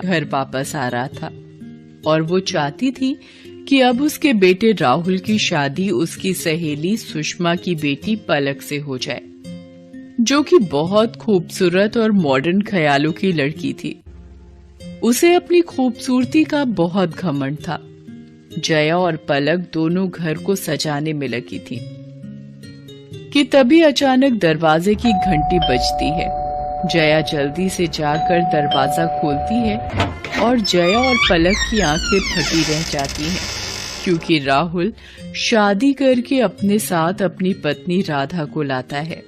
घर वापस आ रहा था और वो चाहती थी कि अब उसके बेटे राहुल की शादी उसकी सहेली सुषमा की बेटी पलक से हो जाए, जो कि बहुत खूबसूरत और मॉडर्न ख्यालों की लड़की थी। उसे अपनी खूबसूरती का बहुत घमंड था। जया और पलक दोनों घर को सजाने में लगी थी कि तभी अचानक दरवाजे की घंटी बजती है। जया जल्दी से जाकर दरवाजा खोलती है और जया और पलक की आंखें फटी रह जाती हैं, क्योंकि राहुल शादी करके अपने साथ अपनी पत्नी राधा को लाता है।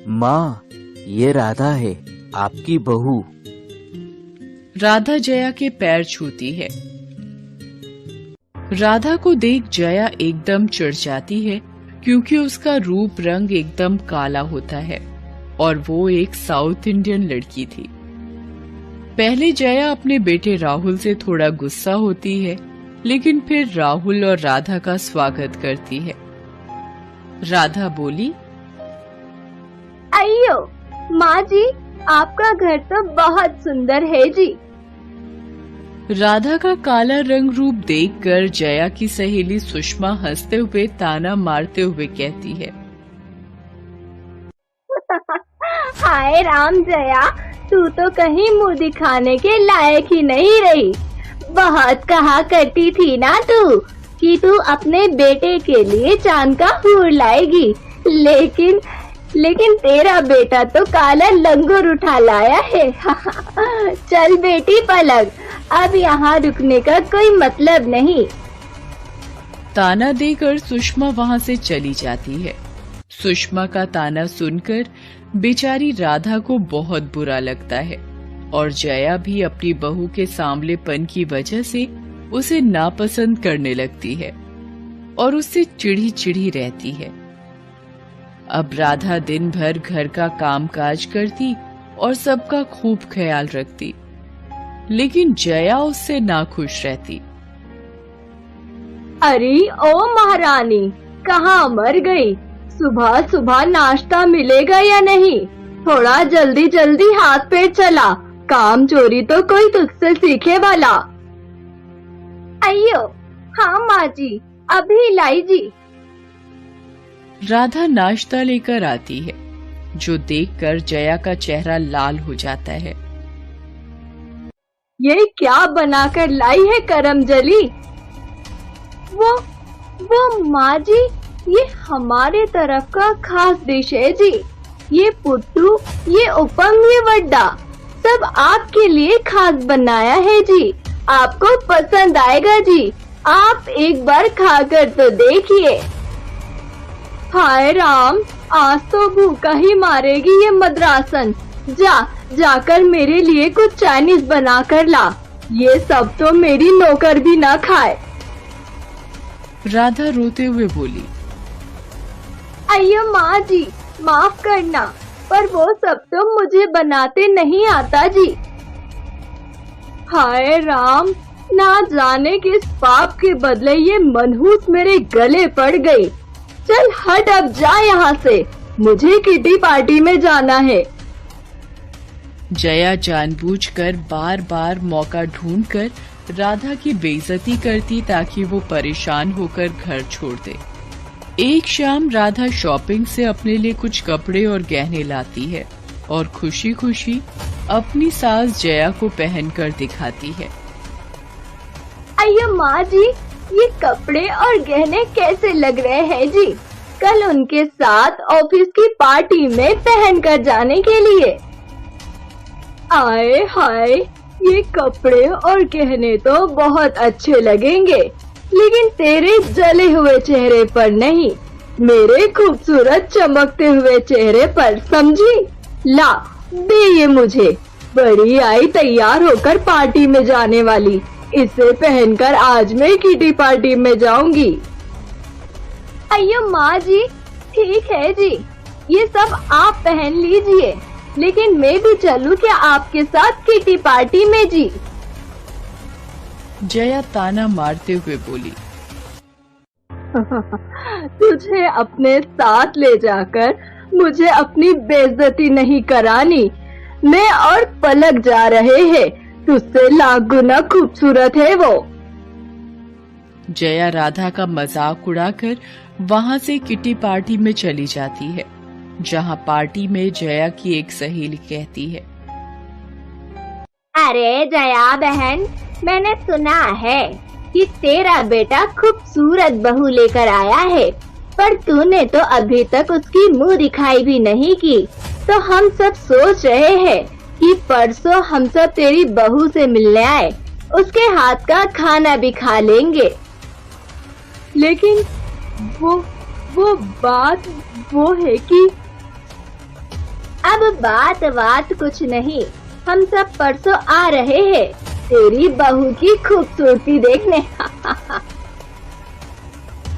माँ, ये राधा है, आपकी बहू। राधा जया के पैर छूती है। राधा को देख जया एकदम चिढ़ जाती है, क्योंकि उसका रूप रंग एकदम काला होता है और वो एक साउथ इंडियन लड़की थी। पहले जया अपने बेटे राहुल से थोड़ा गुस्सा होती है, लेकिन फिर राहुल और राधा का स्वागत करती है। राधा बोली, अयो माँ जी, आपका घर तो बहुत सुंदर है जी। राधा का काला रंग रूप देखकर जया की सहेली सुषमा हंसते हुए ताना मारते हुए कहती है, हाय राम जया, तू तो कहीं मुंह दिखाने के लायक ही नहीं रही। बहुत कहा करती थी ना तू कि तू अपने बेटे के लिए चांद का हूर लाएगी, लेकिन तेरा बेटा तो काला लंगूर उठा लाया है। चल बेटी पलक, अब यहाँ रुकने का कोई मतलब नहीं। ताना देकर सुषमा वहाँ से चली जाती है। सुषमा का ताना सुनकर बेचारी राधा को बहुत बुरा लगता है और जया भी अपनी बहू के सांवलेपन की वजह से उसे नापसंद करने लगती है और उससे चिढ़ी चिढ़ी रहती है। अब राधा दिन भर घर का कामकाज करती और सबका खूब ख्याल रखती, लेकिन जया उससे नाखुश रहती। अरे ओ महारानी, कहाँ मर गई? सुबह सुबह नाश्ता मिलेगा या नहीं? थोड़ा जल्दी जल्दी हाथ पैर चला, काम चोरी तो कोई तुझसे सीखे वाला। अयो हाँ माँ जी, अभी लाई जी। राधा नाश्ता लेकर आती है, जो देखकर जया का चेहरा लाल हो जाता है। ये क्या बनाकर लाई है करमजली? वो माँ जी, ये हमारे तरफ का खास डिश है जी। ये पुट्टू, ये उपम, ये वड्डा सब आपके लिए खास बनाया है जी। आपको पसंद आएगा जी, आप एक बार खाकर तो देखिए। हाय राम, आज तो भूखा ही मारेगी ये मद्रासन। जाकर मेरे लिए कुछ चाइनीज बना कर ला, ये सब तो मेरी नौकर भी ना खाए। राधा रोते हुए बोली, अय्यो माँ जी, माफ करना, पर वो सब तो मुझे बनाते नहीं आता जी। हाय राम, ना जाने किस पाप के बदले ये मनहूस मेरे गले पड़ गई। चल हट, अब जा यहाँ से, मुझे किटी पार्टी में जाना है। जया जानबूझकर बार बार मौका ढूंढकर राधा की बेइज्जती करती ताकि वो परेशान होकर घर छोड़ दे। एक शाम राधा शॉपिंग से अपने लिए कुछ कपड़े और गहने लाती है और खुशी खुशी अपनी सास जया को पहनकर दिखाती है। अय्यो माँ जी, ये कपड़े और गहने कैसे लग रहे हैं जी? कल उनके साथ ऑफिस की पार्टी में पहन कर जाने के लिए। आए हाय, ये कपड़े और गहने तो बहुत अच्छे लगेंगे, लेकिन तेरे जले हुए चेहरे पर नहीं, मेरे खूबसूरत चमकते हुए चेहरे पर, समझी? ला दे ये मुझे। बड़ी आई तैयार होकर पार्टी में जाने वाली, इसे पहनकर आज मैं किटी पार्टी में जाऊंगी। अय्यो माँ जी, ठीक है जी, ये सब आप पहन लीजिए, लेकिन मैं भी चलूं क्या आपके साथ किटी पार्टी में जी? जया ताना मारते हुए बोली, तुझे अपने साथ ले जाकर मुझे अपनी बेइज्जती नहीं करानी, मैं और पलक जा रहे हैं। तुझसे लाख गुना खूबसूरत है वो। जया राधा का मजाक उड़ाकर वहाँ से किटी पार्टी में चली जाती है, जहाँ पार्टी में जया की एक सहेली कहती है, अरे जया बहन, मैंने सुना है कि तेरा बेटा खूबसूरत बहू लेकर आया है, पर तूने तो अभी तक उसकी मुंह दिखाई भी नहीं की। तो हम सब सोच रहे हैं कि परसों हम सब तेरी बहू से मिलने आए, उसके हाथ का खाना भी खा लेंगे। लेकिन वो बात वो है कि अब बात कुछ नहीं, हम सब परसों आ रहे हैं तेरी बहू की खूबसूरती देखने।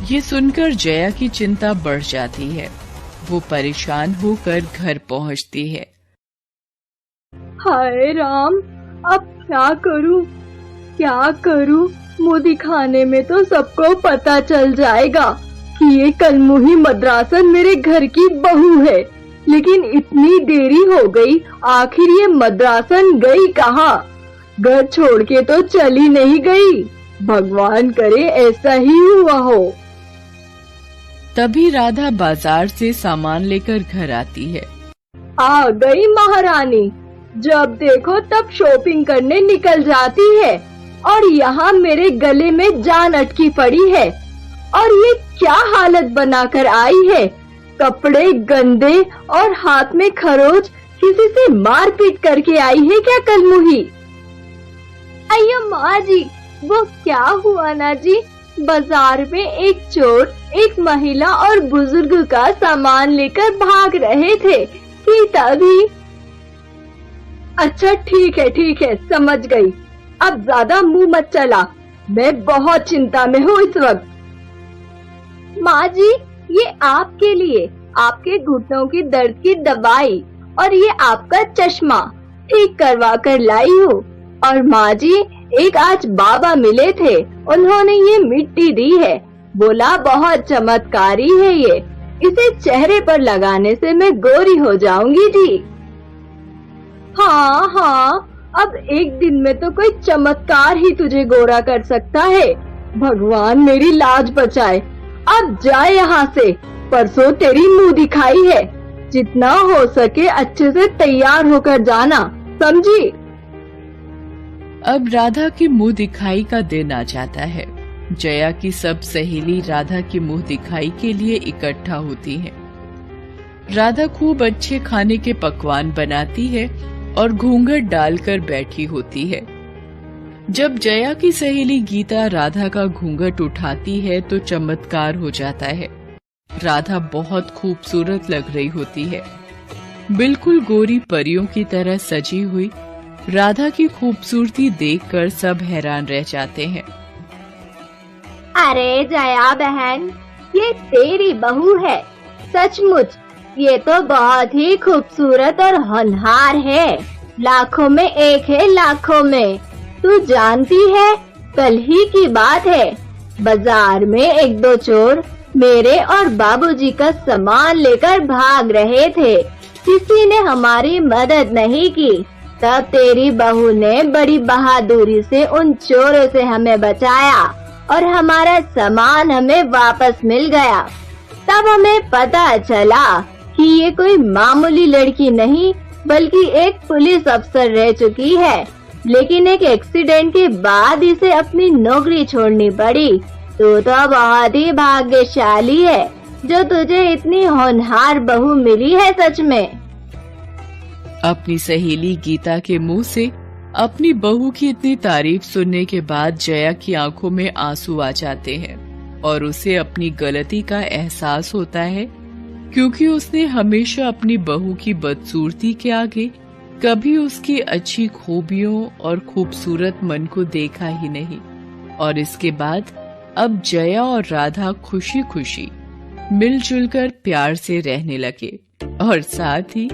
ये सुनकर जया की चिंता बढ़ जाती है। वो परेशान होकर घर पहुंचती है। हाय राम, अब क्या करूं? मुंह दिखाने में तो सबको पता चल जाएगा कि ये कलमुही मद्रासन मेरे घर की बहू है। लेकिन इतनी देरी हो गई, आखिर ये मद्रासन गई कहाँ? घर छोड़ के तो चली नहीं गई। भगवान करे ऐसा ही हुआ हो। तभी राधा बाजार से सामान लेकर घर आती है। आ गई महारानी, जब देखो तब शॉपिंग करने निकल जाती है और यहाँ मेरे गले में जान अटकी पड़ी है। और ये क्या हालत बनाकर आई है? कपड़े गंदे और हाथ में खरोच, किसी से मारपीट करके आई है क्या कलमुही? अय्यो माँ जी, वो क्या हुआ ना जी, बाजार में एक चोर एक महिला और बुजुर्ग का सामान लेकर भाग रहे थे कि तभी। अच्छा ठीक है, समझ गई। अब ज्यादा मुंह मत चला, मैं बहुत चिंता में हूँ इस वक्त। माँ जी, ये आपके लिए, आपके घुटनों की दर्द की दवाई और ये आपका चश्मा ठीक करवा कर लाई हूँ। और माँ जी, एक आज बाबा मिले थे, उन्होंने ये मिट्टी दी है, बोला बहुत चमत्कारी है ये, इसे चेहरे पर लगाने से मैं गोरी हो जाऊंगी जी। हाँ, अब एक दिन में तो कोई चमत्कार ही तुझे गोरा कर सकता है। भगवान मेरी लाज बचाए। अब जाए यहाँ से, परसों तेरी मुंह दिखाई है। जितना हो सके अच्छे से तैयार होकर जाना, समझी? अब राधा की मुंह दिखाई का दिन आ जाता है। जया की सब सहेली राधा की मुंह दिखाई के लिए इकट्ठा होती हैं। राधा खूब अच्छे खाने के पकवान बनाती है और घूंघट डालकर बैठी होती है। जब जया की सहेली गीता राधा का घूंघट उठाती है तो चमत्कार हो जाता है। राधा बहुत खूबसूरत लग रही होती है, बिल्कुल गोरी परियों की तरह सजी हुई। राधा की खूबसूरती देखकर सब हैरान रह जाते हैं। अरे जया बहन, ये तेरी बहू है। सचमुच ये तो बहुत ही खूबसूरत और होनहार है। लाखों में एक है, लाखों में। तू जानती है, कल ही की बात है, बाजार में एक दो चोर मेरे और बाबूजी का सामान लेकर भाग रहे थे। किसी ने हमारी मदद नहीं की। तब तेरी बहू ने बड़ी बहादुरी से उन चोरों से हमें बचाया और हमारा सामान हमें वापस मिल गया। तब हमें पता चला कि ये कोई मामूली लड़की नहीं, बल्कि एक पुलिस अफसर रह चुकी है। लेकिन एक एक्सीडेंट के बाद इसे अपनी नौकरी छोड़नी पड़ी। तू तो बहुत ही भाग्यशाली है जो तुझे इतनी होनहार बहू मिली है, सच में। अपनी सहेली गीता के मुंह से अपनी बहू की इतनी तारीफ सुनने के बाद जया की आंखों में आंसू आ जाते हैं और उसे अपनी गलती का एहसास होता है, क्योंकि उसने हमेशा अपनी बहू की बदसूरती के आगे कभी उसकी अच्छी खूबियों और खूबसूरत मन को देखा ही नहीं। और इसके बाद अब जया और राधा खुशी खुशी मिलजुल कर प्यार से रहने लगे और साथ ही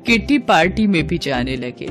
किट्टी पार्टी में भी जाने लगे।